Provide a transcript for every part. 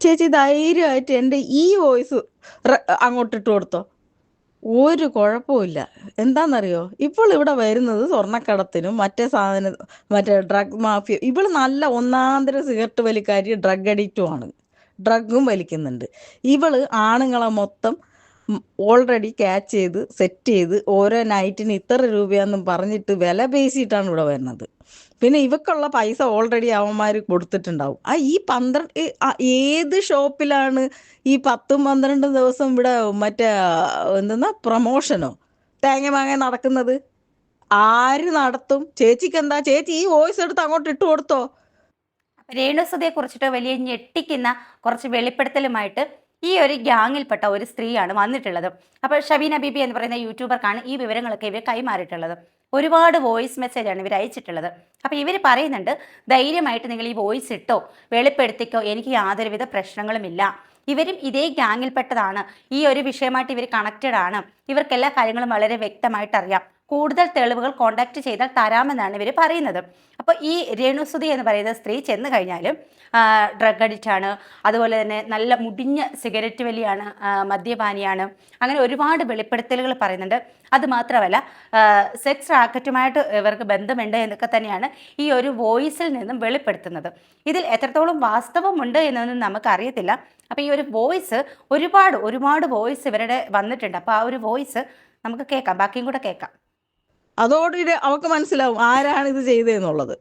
ചേച്ചി ധൈര്യമായിട്ട് എൻ്റെ ഈ വോയിസ് അങ്ങോട്ട് ഇട്ട് കൊടുത്തോ, ഒരു കുഴപ്പമില്ല. എന്താണെന്നറിയോ, ഇപ്പോൾ ഇവിടെ വരുന്നത് സ്വർണ്ണക്കടത്തിനും മറ്റേ സാധനം, മറ്റേ ഡ്രഗ് മാഫിയ. ഇവള് നല്ല ഒന്നാന്തര സിഗരറ്റ് വലിക്കാരി, ഡ്രഗ് അഡിക്റ്റുമാണ്, ഡ്രഗും വലിക്കുന്നുണ്ട്. ഇവള് ആണുങ്ങളെ മൊത്തം ഓൾറെഡി ക്യാച്ച് ചെയ്ത് സെറ്റ് ചെയ്ത് ഓരോ നൈറ്റിന് ഇത്ര രൂപയാണെന്നും പറഞ്ഞിട്ട് വില പേശിയിട്ടാണ് ഇവിടെ വരുന്നത്. പിന്നെ ഇവക്കുള്ള പൈസ ഓൾറെഡി അവന്മാർ കൊടുത്തിട്ടുണ്ടാവും. ഈ 12 ഏത് ഷോപ്പിലാണ് ഈ 10-12 ദിവസം ഇവിടെ മറ്റേ എന്തെന്നാ പ്രമോഷനോ തേങ്ങ മാങ്ങ നടക്കുന്നത്? ആര് നടത്തും? ചേച്ചിക്ക് എന്താ? ചേച്ചി ഈ വോയിസ് എടുത്ത് അങ്ങോട്ട് ഇട്ട് കൊടുത്തോ. രേണുസുധയെ കുറിച്ചിട്ട് വലിയ ഞെട്ടിക്കുന്ന കുറച്ച് വെളിപ്പെടുത്തലുമായിട്ട് ഈ ഒരു ഗ്യാങ്ങിൽപ്പെട്ട ഒരു സ്ത്രീയാണ് വന്നിട്ടുള്ളത്. അപ്പോൾ ഷബീന ബീബി എന്ന് പറയുന്ന യൂട്യൂബർക്കാണ് ഈ വിവരങ്ങളൊക്കെ ഇവർ കൈമാറിയിട്ടുള്ളത്. ഒരുപാട് വോയിസ് മെസ്സേജാണ് ഇവർ അയച്ചിട്ടുള്ളത്. അപ്പോൾ ഇവർ പറയുന്നുണ്ട്, ധൈര്യമായിട്ട് നിങ്ങൾ ഈ വോയിസ് ഇട്ടോ, വെളിപ്പെടുത്തിക്കോ, എനിക്ക് യാതൊരുവിധ പ്രശ്നങ്ങളുമില്ല. ഇവരും ഇതേ ഗ്യാങ്ങിൽപ്പെട്ടതാണ്. ഈ ഒരു വിഷയമായിട്ട് ഇവർ കണക്റ്റഡ് ആണ്. ഇവർക്ക് എല്ലാ കാര്യങ്ങളും വളരെ വ്യക്തമായിട്ട് അറിയാം. കൂടുതൽ തെളിവുകൾ കോണ്ടാക്ട് ചെയ്താൽ തരാമെന്നാണ് ഇവർ പറയുന്നത്. അപ്പോൾ ഈ രേണുസുധി എന്ന് പറയുന്ന സ്ത്രീ ചെന്ന് കഴിഞ്ഞാലും ഡ്രഗ് അഡിക്റ്റ് ആണ്, അതുപോലെ തന്നെ നല്ല മുടിഞ്ഞ സിഗരറ്റ് വലിയാണ്, മദ്യപാനിയാണ്, അങ്ങനെ ഒരുപാട് വെളിപ്പെടുത്തലുകൾ പറയുന്നുണ്ട്. അതുമാത്രമല്ല സെക്സ് റാക്കറ്റുമായിട്ട് ഇവർക്ക് ബന്ധമുണ്ട് എന്നൊക്കെ തന്നെയാണ് ഈ ഒരു വോയിസിൽ നിന്നും വെളിപ്പെടുത്തുന്നത്. ഇതിൽ എത്രത്തോളം വാസ്തവമുണ്ട് എന്നൊന്നും നമുക്കറിയത്തില്ല. അപ്പോൾ ഈ ഒരു വോയിസ് ഒരുപാട് വോയിസ് ഇവരുടെ വന്നിട്ടുണ്ട്. അപ്പോൾ ആ ഒരു വോയിസ് നമുക്ക് കേൾക്കാം, ബാക്കിയും കൂടെ കേൾക്കാം. അതോടെ അവൾക്ക് മനസ്സിലാവും ആരാണ് ഇത് ചെയ്തതെന്നുള്ളത്.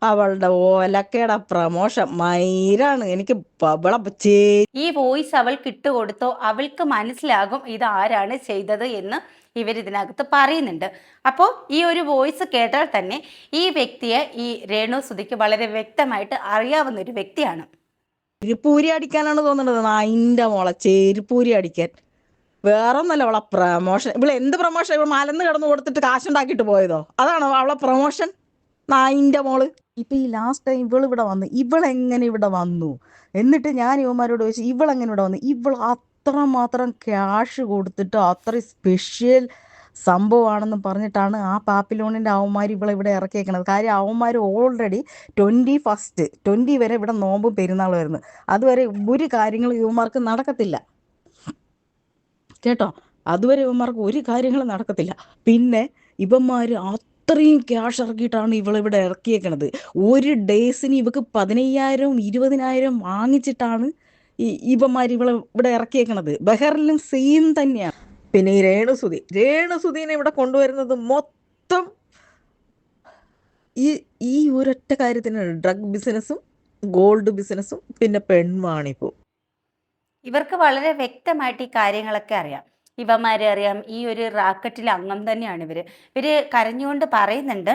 അവളുടെ ഓലക്കയുടെ പ്രമോഷൻ മൈരാണ്. എനിക്ക് ഈ വോയിസ് അവൾക്ക് ഇട്ടുകൊടുത്തോ, അവൾക്ക് മനസ്സിലാകും ഇത് ആരാണ് ചെയ്തത് എന്ന് ഇവരിതിനകത്ത് പറയുന്നുണ്ട്. അപ്പോൾ ഈ ഒരു വോയിസ് കേട്ടാൽ തന്നെ ഈ വ്യക്തിയെ ഈ രേണുസുധിക്ക് വളരെ വ്യക്തമായിട്ട് അറിയാവുന്ന ഒരു വ്യക്തിയാണ്. ചെരുപ്പൂരി അടിക്കാനാണ് തോന്നുന്നത്. നായിൻ്റെ മോളെ ചെരുപ്പൂരി അടിക്കാൻ. വേറെ ഒന്നല്ല അവളെ പ്രമോഷൻ. ഇവളെ എന്ത് പ്രമോഷൻ? ഇവൾ മലന്ന് കിടന്ന് കൊടുത്തിട്ട് കാശുണ്ടാക്കിയിട്ട് പോയതോ? അതാണോ അവളെ പ്രമോഷൻ? നായിൻ്റെ മോള്. ഇപ്പൊ ഈ ലാസ്റ്റ് ടൈം ഇവളിവിടെ വന്ന്, ഇവളെങ്ങനെ ഇവിടെ വന്നു? എന്നിട്ട് ഞാൻ ഇവന്മാരോട് ചോദിച്ചു, ഇവളെങ്ങനെ ഇവിടെ വന്നു? ഇവൾ അത്രമാത്രം ക്യാഷ് കൊടുത്തിട്ട് അത്രയും സ്പെഷ്യൽ സംഭവമാണെന്ന് പറഞ്ഞിട്ടാണ് ആ പാപ്പിലോണിൻ്റെ അവന്മാർ ഇവളെ ഇവിടെ ഇറക്കിയേക്കണത്. കാര്യം അവന്മാർ ഓൾറെഡി 20 വരെ ഇവിടെ നോമ്പും പെരുന്നാൾ വരുന്നത്. അതുവരെ ഒരു കാര്യങ്ങളും ഇവന്മാർക്ക് നടക്കത്തില്ല കേട്ടോ. അതുവരെ ഇവന്മാർക്ക് ഒരു കാര്യങ്ങളും നടക്കത്തില്ല. പിന്നെ ഇവന്മാർ അത്രയും ക്യാഷ് ഇറക്കിയിട്ടാണ് ഇവളിവിടെ ഇറക്കിയേക്കണത്. ഒരു ഡേയ്സിന് ഇവക്ക് 15,000-20,000 വാങ്ങിച്ചിട്ടാണ് ഇവന്മാർ ഇവിടെ ഇറക്കിയേക്കണത്. ബഹറിലും സെയിം തന്നെയാണ്. പിന്നെ ഈ രേണുസുധീനെ ഇവിടെ കൊണ്ടുവരുന്നത് മൊത്തം ഈ ഒരൊറ്റ കാര്യത്തിനാണ്. ഡ്രഗ് ബിസിനസ്സും ഗോൾഡ് ബിസിനസ്സും പിന്നെ പെൺവാണിപ്പോ. ഇവർക്ക് വളരെ വ്യക്തമായിട്ട് ഈ കാര്യങ്ങളൊക്കെ അറിയാം. ഇവന്മാരെ അറിയാം, ഈ ഒരു റാക്കറ്റിലെ അംഗം തന്നെയാണ് ഇവര് കരഞ്ഞുകൊണ്ട് പറയുന്നുണ്ട്,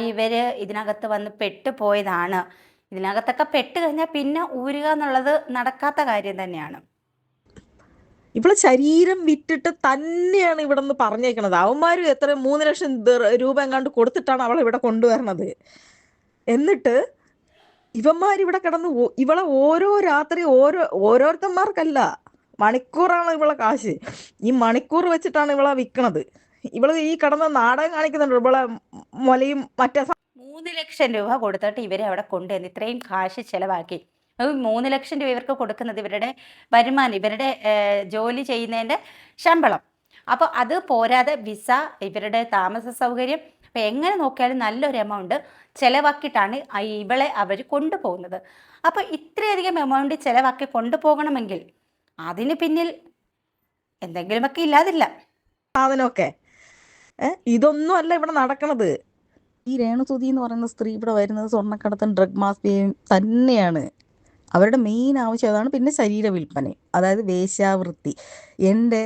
ഇവര് ഇതിനകത്ത് വന്ന് പെട്ടുപോയതാണ്. ഇതിനകത്തൊക്കെ പെട്ട് കഴിഞ്ഞാൽ പിന്നെ ഊരുക എന്നുള്ളത് നടക്കാത്ത കാര്യം തന്നെയാണ്. ഇവളെ ശരീരം വിറ്റിട്ട് തന്നെയാണ് ഇവിടെ നിന്ന് പറഞ്ഞേക്കണത്. അവന്മാരും എത്ര 3 ലക്ഷം രൂപ എങ്ങാണ്ട് കൊടുത്തിട്ടാണ് അവളെ ഇവിടെ കൊണ്ടുവരണത്. എന്നിട്ട് ഇവന്മാരിവിടെ കിടന്ന് ഇവളെ ഓരോ രാത്രി ഓരോരുത്തന്മാർക്കല്ല, മണിക്കൂറാണ് ഇവളെ കാശ്. ഈ മണിക്കൂർ വെച്ചിട്ടാണ് ഇവളെ വിൽക്കണത്. ഇവള് ഈ കിടന്ന് നാടകം കാണിക്കുന്നുണ്ട്. ഇവളെ മുലയും മറ്റേ 3 ലക്ഷം രൂപ കൊടുത്തിട്ട് ഇവരെ അവിടെ കൊണ്ടുവന്ന് ഇത്രയും കാശ് ചെലവാക്കി. 3 ലക്ഷം രൂപ ഇവർക്ക് കൊടുക്കുന്നത് ഇവരുടെ വരുമാനം, ഇവരുടെ ജോലി ചെയ്യുന്നതിൻ്റെ ശമ്പളം. അപ്പോൾ അത് പോരാതെ വിസ, ഇവരുടെ താമസ സൗകര്യം, അപ്പം എങ്ങനെ നോക്കിയാലും നല്ലൊരു എമൗണ്ട് ചിലവാക്കിയിട്ടാണ് ഇവളെ അവർ കൊണ്ടുപോകുന്നത്. അപ്പോൾ ഇത്രയധികം എമൗണ്ട് ചിലവാക്കി കൊണ്ടുപോകണമെങ്കിൽ അതിന് പിന്നിൽ എന്തെങ്കിലുമൊക്കെ ഇല്ലാതില്ല. സാധനമൊക്കെ ഇതൊന്നും അല്ല ഇവിടെ നടക്കണത്. ഈ രേണുസുധി എന്ന് പറയുന്ന സ്ത്രീ ഇവിടെ വരുന്നത് സ്വർണ്ണക്കടത്തും ഡ്രഗ് മാഫിയയും തന്നെയാണ്. അവരുടെ മെയിൻ ആവശ്യം അതാണ്. പിന്നെ ശരീര വിൽപ്പന, അതായത് വേശ്യാവൃത്തി. എൻ്റെ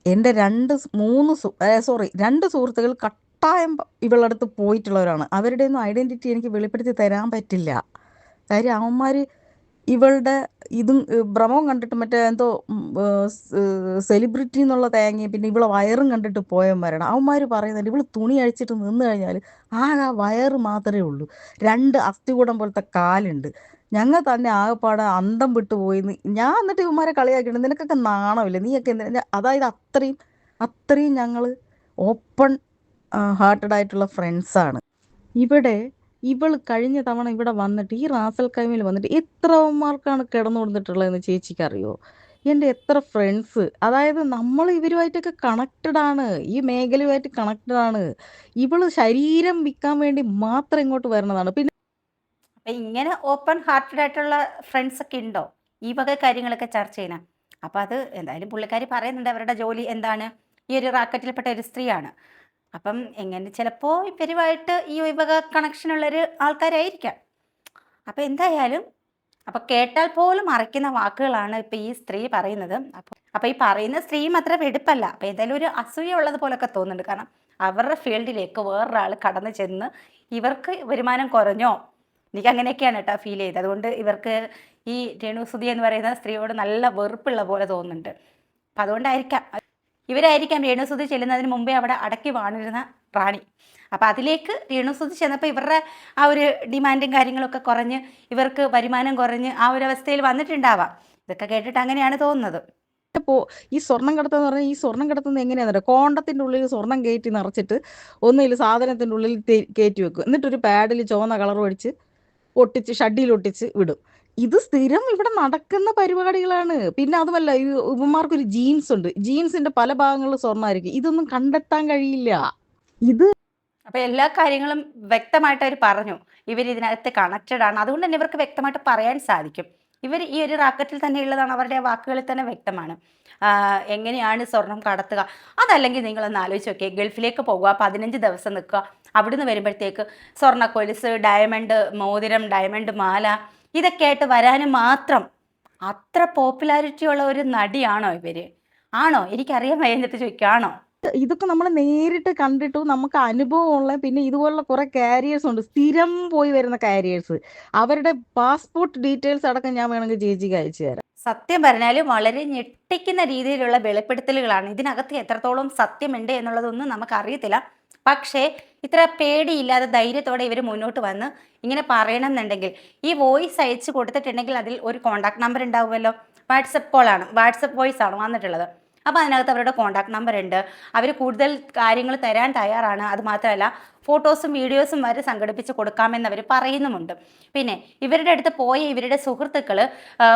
2 സുഹൃത്തുക്കൾ കട്ടായം ഇവളുടെ അടുത്ത് പോയിട്ടുള്ളവരാണ്. അവരുടെ ഒന്നും ഐഡൻറ്റിറ്റി എനിക്ക് വെളിപ്പെടുത്തി തരാൻ പറ്റില്ല. കാര്യം അവന്മാർ ഇവളുടെ ഇതും ഭ്രമവും കണ്ടിട്ട് മറ്റേ എന്തോ സെലിബ്രിറ്റി എന്നുള്ള തേങ്ങയും പിന്നെ ഇവളെ വയറും കണ്ടിട്ട് പോയവന്മാരാണ്. അവന്മാർ പറയുന്നുണ്ട് ഇവള് തുണി അഴിച്ചിട്ട് നിന്ന് കഴിഞ്ഞാൽ ആ വയറ് മാത്രമേ ഉള്ളൂ, 2 അസ്ഥികൂടം പോലത്തെ കാലുണ്ട്. ഞങ്ങൾ തന്നെ ആകെപ്പാടെ അന്തം വിട്ടു പോയിന്ന്. ഞാൻ എന്നിട്ട് ഇവന്മാരെ കളിയാക്കിയിട്ടുണ്ട്, നിനക്കൊക്കെ നാണമില്ല, നീയൊക്കെ എന്തിനാ? അതായത് അത്രയും ഞങ്ങൾ ഓപ്പൺ ഹാർട്ടഡ് ആയിട്ടുള്ള ഫ്രണ്ട്സാണ്. ഇവിടെ ഇവള് കഴിഞ്ഞ തവണ ഇവിടെ വന്നിട്ട് ഈ റാസൽ കൈമയിൽ വന്നിട്ട് എത്രമാർക്കാണ് കിടന്നു കൊടുത്തിട്ടുള്ളതെന്ന് ചേച്ചിക്ക് അറിയോ? എൻ്റെ എത്ര ഫ്രണ്ട്സ്, അതായത് നമ്മൾ ഇവരുമായിട്ടൊക്കെ കണക്റ്റഡ് ആണ്, ഈ മേഖലയുമായിട്ട് കണക്റ്റഡ് ആണ്. ഇവള് ശരീരം വിൽക്കാൻ വേണ്ടി മാത്രം ഇങ്ങോട്ട് വരുന്നതാണ്. പിന്നെ അപ്പം ഇങ്ങനെ ഓപ്പൺ ഹാർട്ടഡ് ആയിട്ടുള്ള ഫ്രണ്ട്സ് ഒക്കെ ഉണ്ടോ ഈ വക കാര്യങ്ങളൊക്കെ ചർച്ച ചെയ്യണം? അപ്പം അത് എന്തായാലും പുള്ളിക്കാരി പറയുന്നുണ്ട് അവരുടെ ജോലി എന്താണ്, ഈ ഒരു റാക്കറ്റിൽപ്പെട്ട ഒരു സ്ത്രീയാണ്. അപ്പം എങ്ങനെ ചിലപ്പോൾ ഇവരുമായിട്ട് ഈ വക കണക്ഷനുള്ളൊരു ആൾക്കാരായിരിക്കാം. അപ്പം എന്തായാലും അപ്പം കേട്ടാൽ പോലും മറയ്ക്കുന്ന വാക്കുകളാണ് ഇപ്പം ഈ സ്ത്രീ പറയുന്നത്. അപ്പം ഈ പറയുന്ന സ്ത്രീയും അത്ര വെടുപ്പല്ല. അപ്പം എന്തായാലും ഒരു അസൂയ ഉള്ളത് പോലൊക്കെ തോന്നുന്നുണ്ട്. കാരണം അവരുടെ ഫീൽഡിലേക്ക് വേറൊരാൾ കടന്നു ചെന്ന് ഇവർക്ക് വരുമാനം കുറഞ്ഞോ, എനിക്ക് അങ്ങനെയൊക്കെയാണ് കേട്ടോ ഫീൽ ചെയ്തത്. അതുകൊണ്ട് ഇവർക്ക് ഈ രേണുസുതി എന്ന് പറയുന്ന സ്ത്രീയോട് നല്ല വെറുപ്പുള്ള പോലെ തോന്നുന്നുണ്ട്. അപ്പം അതുകൊണ്ടായിരിക്കാം ഇവരായിരിക്കാം രേണുസുതി ചെല്ലുന്നതിന് മുമ്പേ അവിടെ അടക്കി വാണിരുന്ന റാണി. അപ്പം അതിലേക്ക് രേണുസുതി ചെന്നപ്പോൾ ഇവരുടെ ആ ഒരു ഡിമാൻഡും കാര്യങ്ങളൊക്കെ കുറഞ്ഞ് ഇവർക്ക് വരുമാനം കുറഞ്ഞ് ആ ഒരു അവസ്ഥയിൽ വന്നിട്ടുണ്ടാവാം. ഇതൊക്കെ കേട്ടിട്ട് അങ്ങനെയാണ് തോന്നുന്നത്. ഈ സ്വർണം കടത്തെന്ന് പറഞ്ഞാൽ ഈ സ്വർണം കടത്തുന്നത് എങ്ങനെയാണെന്നറിയോ? കോണ്ടത്തിന്റെ ഉള്ളിൽ സ്വർണം കയറ്റി നിറച്ചിട്ട് ഒന്നിൽ സാധനത്തിന്റെ ഉള്ളിൽ കയറ്റി വെക്കും, എന്നിട്ടൊരു പാഡിൽ ചുവന്ന കളർ അടിച്ച് ഒട്ടിച്ച് ഷഡിയിൽ ഒട്ടിച്ച് വിടും. ഇത് സ്ഥിരം ഇവിടെ നടക്കുന്ന പരിപാടികളാണ്. പിന്നെ അതുമല്ല, ഈ ഇവന്മാർക്കൊരു ജീൻസ് ഉണ്ട്, ജീൻസിന്റെ പല ഭാഗങ്ങളിലും സ്വർണ്ണമായിരിക്കും. ഇതൊന്നും കണ്ടെത്താൻ കഴിയില്ല. ഇത് അപ്പം എല്ലാ കാര്യങ്ങളും വ്യക്തമായിട്ട് അവർ പറഞ്ഞു. ഇവർ ഇതിനകത്ത് കണക്റ്റഡ് ആണ്. അതുകൊണ്ട് തന്നെ ഇവർക്ക് വ്യക്തമായിട്ട് പറയാൻ സാധിക്കും. ഇവർ ഈ ഒരു റാക്കറ്റിൽ തന്നെ ഉള്ളതാണ്, അവരുടെ വാക്കുകളിൽ തന്നെ വ്യക്തമാണ്. എങ്ങനെയാണ് സ്വർണം കടത്തുക? അതല്ലെങ്കിൽ നിങ്ങളൊന്ന് ആലോചിച്ച് നോക്കിയേ, ഗൾഫിലേക്ക് പോകുക, 15 ദിവസം നിൽക്കുക, അവിടുന്ന് വരുമ്പോഴത്തേക്ക് സ്വർണ്ണ കൊലുസ്, ഡയമണ്ട് മോതിരം, ഡയമണ്ട് മാല, ഇതൊക്കെ ആയിട്ട് വരാനും മാത്രം അത്ര പോപ്പുലാരിറ്റി ഉള്ള ഒരു നടിയാണോ ഇവർ? ആണോ? എനിക്കറിയാൻ വയ്യെന്നിട്ട് ചോദിക്കുകയാണോ? ഇതൊക്കെ നമ്മൾ നേരിട്ട് കണ്ടിട്ടു നമുക്ക് അനുഭവമുള്ള, പിന്നെ ഇതുപോലുള്ള കുറെ കാരിയേഴ്സ് ഉണ്ട്, സ്ഥിരം പോയി വരുന്ന കാരിയേഴ്സ്. അവരുടെ പാസ്പോർട്ട് ഡീറ്റെയിൽസ് അടക്കം ഞാൻ വേണമെങ്കിൽ ചേച്ചിക്ക് അയച്ചു തരാം. സത്യം പറഞ്ഞാലും വളരെ ഞെട്ടിക്കുന്ന രീതിയിലുള്ള വെളിപ്പെടുത്തലുകളാണ്. ഇതിനകത്ത് എത്രത്തോളം സത്യമുണ്ട് എന്നുള്ളതൊന്നും നമുക്കറിയത്തില്ല. പക്ഷേ ഇത്ര പേടിയില്ലാതെ ധൈര്യത്തോടെ ഇവർ മുന്നോട്ട് വന്ന് ഇങ്ങനെ പറയണം എന്നുണ്ടെങ്കിൽ, ഈ വോയിസ് അയച്ചു കൊടുത്തിട്ടുണ്ടെങ്കിൽ അതിൽ ഒരു കോൺടാക്ട് നമ്പർ ഉണ്ടാവുമല്ലോ. വാട്സപ്പ് കോളാണ്, വാട്സപ്പ് വോയിസ് ആണ് വന്നിട്ടുള്ളത്. അപ്പോൾ അതിനകത്ത് അവരുടെ കോൺടാക്ട് നമ്പർ ഉണ്ട്. അവർ കൂടുതൽ കാര്യങ്ങൾ തരാൻ തയ്യാറാണ്. അതുമാത്രമല്ല ഫോട്ടോസും വീഡിയോസും വരെ സംഘടിപ്പിച്ച് കൊടുക്കാമെന്ന് അവർ പറയുന്നുമുണ്ട്. പിന്നെ ഇവരുടെ അടുത്ത് പോയ ഇവരുടെ സുഹൃത്തുക്കൾ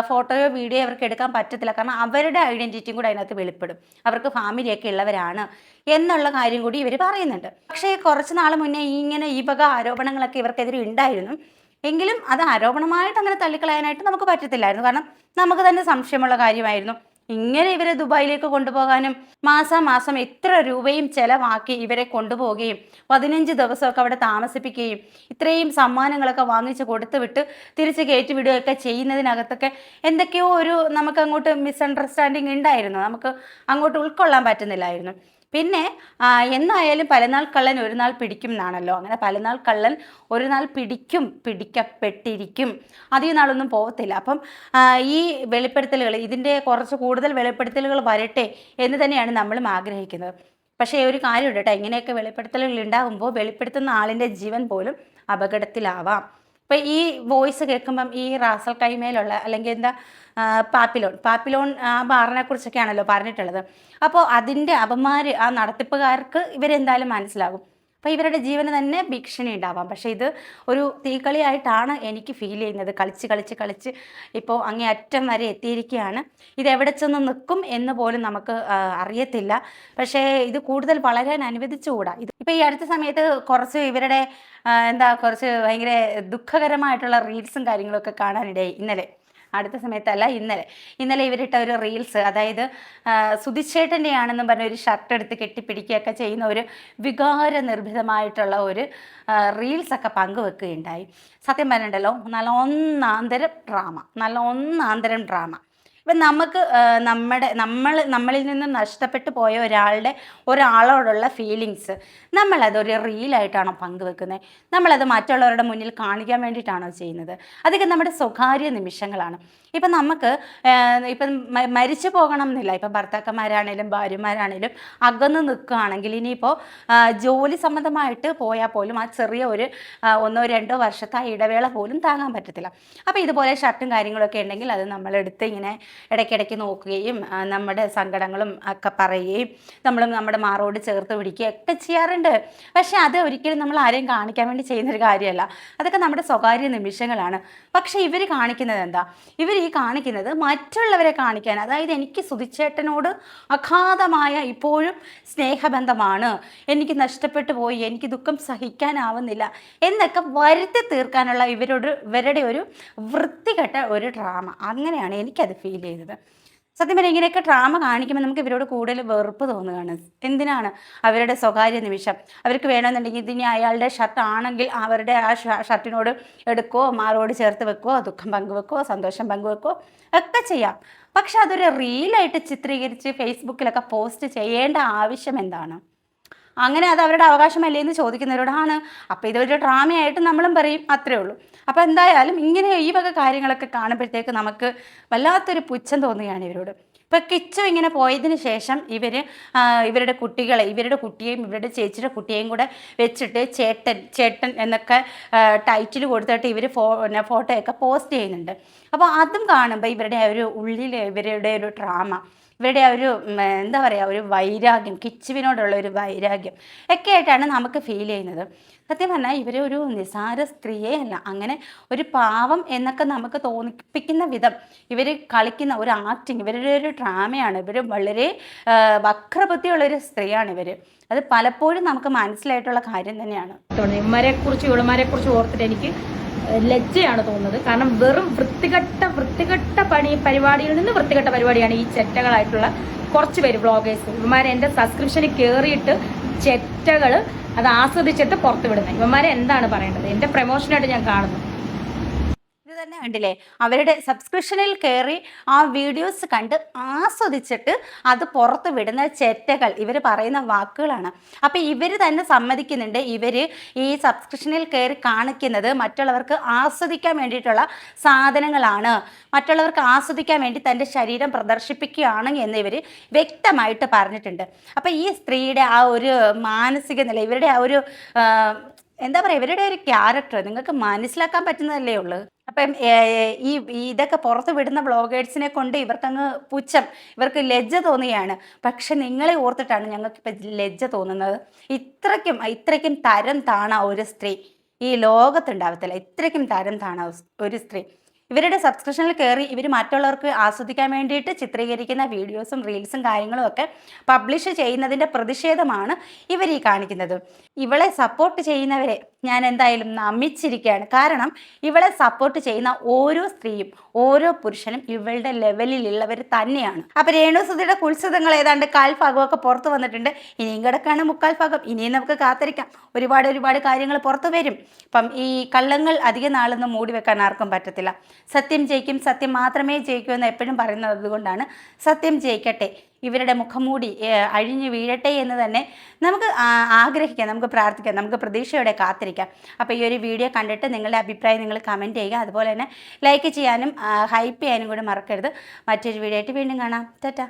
ഫോട്ടോയോ വീഡിയോ അവർക്ക് എടുക്കാൻ പറ്റത്തില്ല. കാരണം അവരുടെ ഐഡൻറ്റിറ്റിയും കൂടെ അതിനകത്ത് വെളിപ്പെടും. അവർക്ക് ഫാമിലിയൊക്കെ ഉള്ളവരാണ് എന്നുള്ള കാര്യം കൂടി ഇവർ പറയുന്നുണ്ട്. പക്ഷേ കുറച്ച് നാൾ മുന്നേ ഇങ്ങനെ ഈ വക ആരോപണങ്ങളൊക്കെ ഇവർക്കെതിരെ ഉണ്ടായിരുന്നു. എങ്കിലും അത് ആരോപണമായിട്ട് അങ്ങനെ തള്ളിക്കളയാനായിട്ട് നമുക്ക് പറ്റത്തില്ലായിരുന്നു. കാരണം നമുക്ക് തന്നെ സംശയമുള്ള കാര്യമായിരുന്നു. ഇങ്ങനെ ഇവരെ ദുബായിലേക്ക് കൊണ്ടുപോകാനും മാസാമാസം എത്ര രൂപയും ചെലവാക്കി ഇവരെ കൊണ്ടുപോവുകയും 15 ദിവസമൊക്കെ അവിടെ താമസിപ്പിക്കുകയും ഇത്രയും സമ്മാനങ്ങളൊക്കെ വാങ്ങിച്ച് കൊടുത്തു വിട്ട് തിരിച്ച് കയറ്റി വിടുകയൊക്കെ ചെയ്യുന്നതിനകത്തൊക്കെ എന്തൊക്കെയോ ഒരു നമുക്ക് അങ്ങോട്ട് മിസ്അണ്ടർസ്റ്റാൻഡിങ് ഉണ്ടായിരുന്നു. നമുക്ക് അങ്ങോട്ട് ഉൾക്കൊള്ളാൻ പറ്റുന്നില്ലായിരുന്നു. പിന്നെ എന്നായാലും പലനാൾ കള്ളൻ ഒരു നാൾ പിടിക്കും എന്നാണല്ലോ. അങ്ങനെ പലനാൾ കള്ളൻ ഒരു നാൾ പിടിക്കും, പിടിക്കപ്പെട്ടിരിക്കും, അധികം നാളൊന്നും പോകത്തില്ല. അപ്പം ഈ വെളിപ്പെടുത്തലുകൾ, ഇതിൻ്റെ കുറച്ച് കൂടുതൽ വെളിപ്പെടുത്തലുകൾ വരട്ടെ എന്ന് തന്നെയാണ് നമ്മളും ആഗ്രഹിക്കുന്നത്. പക്ഷേ ഒരു കാര്യമുണ്ട് കേട്ടോ, ഇങ്ങനെയൊക്കെ വെളിപ്പെടുത്തലുകൾ ഉണ്ടാകുമ്പോൾ വെളിപ്പെടുത്തുന്ന ആളിൻ്റെ ജീവൻ പോലും അപകടത്തിലാവാം. ഇപ്പം ഈ വോയിസ് കേൾക്കുമ്പം ഈ റാസൽ കൈമേലുള്ള അല്ലെങ്കിൽ എന്താ പാപ്പിലോൺ ആ ബാറിനെ കുറിച്ചൊക്കെയാണല്ലോ പറഞ്ഞിട്ടുള്ളത്. അപ്പോൾ അതിൻ്റെ അപമാർ ആ നടത്തിപ്പുകാർക്ക് ഇവരെന്തായാലും മനസ്സിലാകും. അപ്പോൾ ഇവരുടെ ജീവന് തന്നെ ഭീഷണി ഉണ്ടാവാം. പക്ഷേ ഇത് ഒരു തീക്കളിയായിട്ടാണ് എനിക്ക് ഫീൽ ചെയ്യുന്നത്. കളിച്ച് ഇപ്പോൾ അങ്ങേ അറ്റം വരെ എത്തിയിരിക്കുകയാണ്. ഇത് എവിടെ ചെന്ന് നിൽക്കും എന്ന് പോലും നമുക്ക് അറിയത്തില്ല. പക്ഷേ ഇത് കൂടുതൽ വളരാൻ അനുവദിച്ചുകൂടാ. ഇപ്പോൾ ഈ അടുത്ത സമയത്ത് കുറച്ച് ഇവരുടെ കുറച്ച് ഭയങ്കര ദുഃഖകരമായിട്ടുള്ള റീൽസും കാര്യങ്ങളൊക്കെ കാണാനിടയായി. അടുത്ത സമയത്തല്ല, ഇന്നലെ ഇവരിട്ട ഒരു റീൽസ്, അതായത് സുധിച്ചേട്ടൻ്റെ ആണെന്നും പറഞ്ഞ ഒരു ഷർട്ട് എടുത്ത് കെട്ടിപ്പിടിക്കുകയൊക്കെ ചെയ്യുന്ന ഒരു വികാര നിർഭിതമായിട്ടുള്ള ഒരു റീൽസൊക്കെ പങ്കുവെക്കുകയുണ്ടായി. സത്യം പറഞ്ഞിട്ടുണ്ടല്ലോ, നല്ല ഒന്നാന്തരം ഡ്രാമ. ഇപ്പം നമുക്ക് നമ്മളിൽ നിന്ന് നഷ്ടപ്പെട്ടു പോയ ഒരാളോടുള്ള ഫീലിങ്സ് നമ്മളതൊരു റീലായിട്ടാണോ പങ്കുവെക്കുന്നത്? നമ്മളത് മറ്റുള്ളവരുടെ മുന്നിൽ കാണിക്കാൻ വേണ്ടിയിട്ടാണോ ചെയ്യുന്നത്? അതൊക്കെ നമ്മുടെ സ്വകാര്യ നിമിഷങ്ങളാണ്. ഇപ്പം നമുക്ക് മരിച്ചു പോകണം എന്നില്ല. ഇപ്പം ഭർത്താക്കന്മാരാണേലും ഭാര്യമാരാണേലും അകന്ന് നിൽക്കുകയാണെങ്കിൽ ഇനിയിപ്പോൾ ജോലി സംബന്ധമായിട്ട് പോയാൽ പോലും ആ ചെറിയ ഒരു 1-2 വർഷത്തെ ആ ഇടവേള പോലും താങ്ങാൻ പറ്റത്തില്ല. അപ്പോൾ ഇതുപോലെ ഷർട്ടും കാര്യങ്ങളൊക്കെ ഉണ്ടെങ്കിൽ അത് നമ്മളെടുത്ത് ഇങ്ങനെ ഇടയ്ക്കിടയ്ക്ക് നോക്കുകയും നമ്മുടെ സങ്കടങ്ങളും ഒക്കെ പറയുകയും നമ്മളും നമ്മുടെ മാറോട് ചേർത്ത് പിടിക്കുകയും ഒക്കെ ചെയ്യാറുണ്ട്. പക്ഷെ അത് ഒരിക്കലും നമ്മൾ ആരെയും കാണിക്കാൻ വേണ്ടി ചെയ്യുന്നൊരു കാര്യമല്ല. അതൊക്കെ നമ്മുടെ സ്വകാര്യ നിമിഷങ്ങളാണ്. പക്ഷെ ഇവർ കാണിക്കുന്നത് എന്താ? ഇവർ ഈ കാണിക്കുന്നത് മറ്റുള്ളവരെ കാണിക്കാൻ, അതായത് എനിക്ക് സുധിച്ചേട്ടനോട് അഗാധമായ ഇപ്പോഴും സ്നേഹബന്ധമാണ്, എനിക്ക് നഷ്ടപ്പെട്ടു പോയി, എനിക്ക് ദുഃഖം സഹിക്കാനാവുന്നില്ല എന്നൊക്കെ വരുത്തി തീർക്കാനുള്ള ഇവരുടെ ഒരു വൃത്തികെട്ട ഒരു ഡ്രാമ. അങ്ങനെയാണ് എനിക്കത് ഫീൽ ചെയ്തത്. സത്യം പറഞ്ഞാൽ ഇങ്ങനെയൊക്കെ ഡ്രാമ കാണിക്കുമ്പോൾ നമുക്ക് ഇവരോട് കൂടുതൽ വെറുപ്പ് തോന്നുകയാണ്. എന്തിനാണ്? അവരുടെ സ്വകാര്യ നിമിഷം അവർക്ക് വേണമെന്നുണ്ടെങ്കിൽ ഇതിനി അയാളുടെ ഷർട്ട് ആണെങ്കിൽ അവരുടെ ആ ഷർട്ടിനോട് എടുക്കുകയോ മാറോട് ചേർത്ത് വെക്കുകയോ ദുഃഖം പങ്കുവെക്കുകയോ സന്തോഷം പങ്കുവെക്കുകയോ ഒക്കെ ചെയ്യാം. പക്ഷെ അതൊരു റീലായിട്ട് ചിത്രീകരിച്ച് ഫേസ്ബുക്കിലൊക്കെ പോസ്റ്റ് ചെയ്യേണ്ട ആവശ്യം എന്താണ്? അങ്ങനെ അത് അവരുടെ അവകാശമല്ലേ എന്ന് ചോദിക്കുന്നവരോടാണ്. അപ്പോൾ ഇതൊരു ഡ്രാമയായിട്ട് നമ്മളും പറയും, അത്രേ ഉള്ളൂ. അപ്പോൾ എന്തായാലും ഇങ്ങനെ ഈ വക കാര്യങ്ങളൊക്കെ കാണുമ്പോഴത്തേക്ക് നമുക്ക് വല്ലാത്തൊരു പുച്ഛം തോന്നുകയാണ് ഇവരോട്. ഇപ്പോൾ കിച്ചു ഇങ്ങനെ പോയതിന് ശേഷം ഇവരുടെ കുട്ടികളെ, ഇവരുടെ കുട്ടിയെയും ഇവരുടെ ചേച്ചിയുടെ കുട്ടിയെയും കൂടെ വെച്ചിട്ട് ചേട്ടൻ എന്നൊക്കെ ടൈറ്റിൽ കൊടുത്തിട്ട് ഇവർ ഫോട്ടോയൊക്കെ പോസ്റ്റ് ചെയ്യുന്നുണ്ട്. അപ്പോൾ അതും കാണുമ്പോൾ ഇവരുടെ ഒരു ഉള്ളിൽ ഇവരുടെ ഒരു ഡ്രാമ, ഇവരുടെ ഒരു എന്താ പറയുക, ഒരു വൈരാഗ്യം, കിച്ചുവിനോടുള്ള ഒരു വൈരാഗ്യം ഒക്കെ ആയിട്ടാണ് നമുക്ക് ഫീൽ ചെയ്യുന്നത്. സത്യം പറഞ്ഞാൽ ഇവരൊരു നിസാര സ്ത്രീയേ അല്ല, അങ്ങനെ ഒരു പാവം എന്നൊക്കെ നമുക്ക് തോന്നിപ്പിക്കുന്ന വിധം ഇവർ കളിക്കുന്ന ഒരു ആക്ടിങ്, ഇവരുടെ ഒരു ഡ്രാമയാണ്. ഇവർ വളരെ വക്രബുദ്ധിയുള്ളൊരു സ്ത്രീയാണ് ഇവർ. അത് പലപ്പോഴും നമുക്ക് മനസ്സിലായിട്ടുള്ള കാര്യം തന്നെയാണ്. ഇവളമാരെക്കുറിച്ച് ഓർത്തിട്ട് എനിക്ക് ലജ്ജയാണ് തോന്നുന്നത്. കാരണം വെറും വൃത്തികെട്ട പരിപാടിയിൽ നിന്ന് വൃത്തികെട്ട പരിപാടിയാണ് ഈ ചെറ്റകളായിട്ടുള്ള കുറച്ച് പേര് വ്ളോഗേഴ്സ്. ഇവന്മാരെ എൻ്റെ സബ്സ്ക്രിപ്ഷനിൽ കയറിയിട്ട് ചെറ്റകൾ അത് ആസ്വദിച്ചിട്ട് പുറത്തു വിടുന്നത്. ഇവന്മാരെ എന്താണ് പറയേണ്ടത്? എൻ്റെ പ്രൊമോഷനായിട്ട് ഞാൻ കാണുന്നു. ഇത് തന്നെ കണ്ടില്ലേ, അവരുടെ സബ്സ്ക്രിപ്ഷനിൽ കയറി ആ വീഡിയോസ് കണ്ട് ആസ്വദിച്ചിട്ട് അത് പുറത്ത് വിടുന്ന ചെറ്റകൾ ഇവർ പറയുന്ന വാക്കുകളാണ്. അപ്പോൾ ഇവർ തന്നെ സമ്മതിക്കുന്നുണ്ട്, ഇവർ ഈ സബ്സ്ക്രിപ്ഷനിൽ കയറി കാണിക്കുന്നത് മറ്റുള്ളവർക്ക് ആസ്വദിക്കാൻ വേണ്ടിയിട്ടുള്ള സാധനങ്ങളാണ്, മറ്റുള്ളവർക്ക് ആസ്വദിക്കാൻ വേണ്ടി തൻ്റെ ശരീരം പ്രദർശിപ്പിക്കുകയാണ് എന്ന് ഇവർ വ്യക്തമായിട്ട് പറഞ്ഞിട്ടുണ്ട്. അപ്പോൾ ഈ സ്ത്രീയുടെ ആ ഒരു മാനസിക നില, ഇവരുടെ ആ ഒരു എന്താ പറയുക, ഇവരുടെ ഒരു ക്യാരക്ടർ നിങ്ങൾക്ക് മനസ്സിലാക്കാൻ പറ്റുന്നതല്ലേ ഉള്ളൂ. അപ്പം ഇതൊക്കെ പുറത്ത് വിടുന്ന വ്ളോഗേഴ്സിനെ കൊണ്ട് ഇവർക്കങ്ങ് പുച്ഛം, ഇവർക്ക് ലജ്ജ തോന്നുകയാണ്. പക്ഷെ നിങ്ങളെ ഓർത്തിട്ടാണ് ഞങ്ങൾക്കിപ്പോൾ ലജ്ജ തോന്നുന്നത്. ഇത്രയ്ക്കും തരം താണ ഒരു സ്ത്രീ ഈ ലോകത്തുണ്ടാവത്തില്ല. ഇത്രയ്ക്കും തരം താണ ഒരു സ്ത്രീ. ഇവരുടെ സബ്സ്ക്രിപ്ഷനിൽ കയറി ഇവർ മറ്റുള്ളവർക്ക് ആസ്വദിക്കാൻ വേണ്ടിയിട്ട് ചിത്രീകരിക്കുന്ന വീഡിയോസും റീൽസും കാര്യങ്ങളും ഒക്കെ പബ്ലിഷ് ചെയ്യുന്നതിൻ്റെ പ്രതിഷേധമാണ് ഇവർ ഈ കാണിക്കുന്നത്. ഇവളെ സപ്പോർട്ട് ചെയ്യുന്നവരെ ഞാൻ എന്തായാലും നമിച്ചിരിക്കുകയാണ്. കാരണം ഇവളെ സപ്പോർട്ട് ചെയ്യുന്ന ഓരോ സ്ത്രീയും ഓരോ പുരുഷനും ഇവളുടെ ലെവലിലുള്ളവർ തന്നെയാണ്. അപ്പോൾ രേണുസുധിയുടെ കുത്സിതങ്ങൾ ഏതാണ്ട് കാൽഭാഗമൊക്കെ പുറത്ത് വന്നിട്ടുണ്ട്. ഇനിയും കിടക്കാണ് മുക്കാൽ ഭാഗം. ഇനിയും നമുക്ക് കാത്തിരിക്കാം. ഒരുപാട് കാര്യങ്ങൾ പുറത്ത് വരും. അപ്പം ഈ കള്ളങ്ങൾ അധിക നാളൊന്നും മൂടി വെക്കാൻ ആർക്കും പറ്റത്തില്ല. സത്യം ജയിക്കും, സത്യം മാത്രമേ ജയിക്കൂ എന്ന് എപ്പോഴും പറയുന്നത് കൊണ്ടാണ് സത്യം ജയിക്കട്ടെ, ഇവരുടെ മുഖംമൂടി അഴിഞ്ഞു വീഴട്ടെ എന്ന് തന്നെ നമുക്ക് ആഗ്രഹിക്കാം, നമുക്ക് പ്രാർത്ഥിക്കാം, നമുക്ക് പ്രതീക്ഷയോടെ കാത്തിരിക്കാം. അപ്പോൾ ഈ ഒരു വീഡിയോ കണ്ടിട്ട് നിങ്ങളുടെ അഭിപ്രായം നിങ്ങൾ കമൻറ്റ് ചെയ്യുക. അതുപോലെ തന്നെ ലൈക്ക് ചെയ്യാനും ഹൈപ്പ് ചെയ്യാനും കൂടി മറക്കരുത്. മറ്റൊരു വീഡിയോ ആയിട്ട് വീണ്ടും കാണാം. ടാറ്റാ.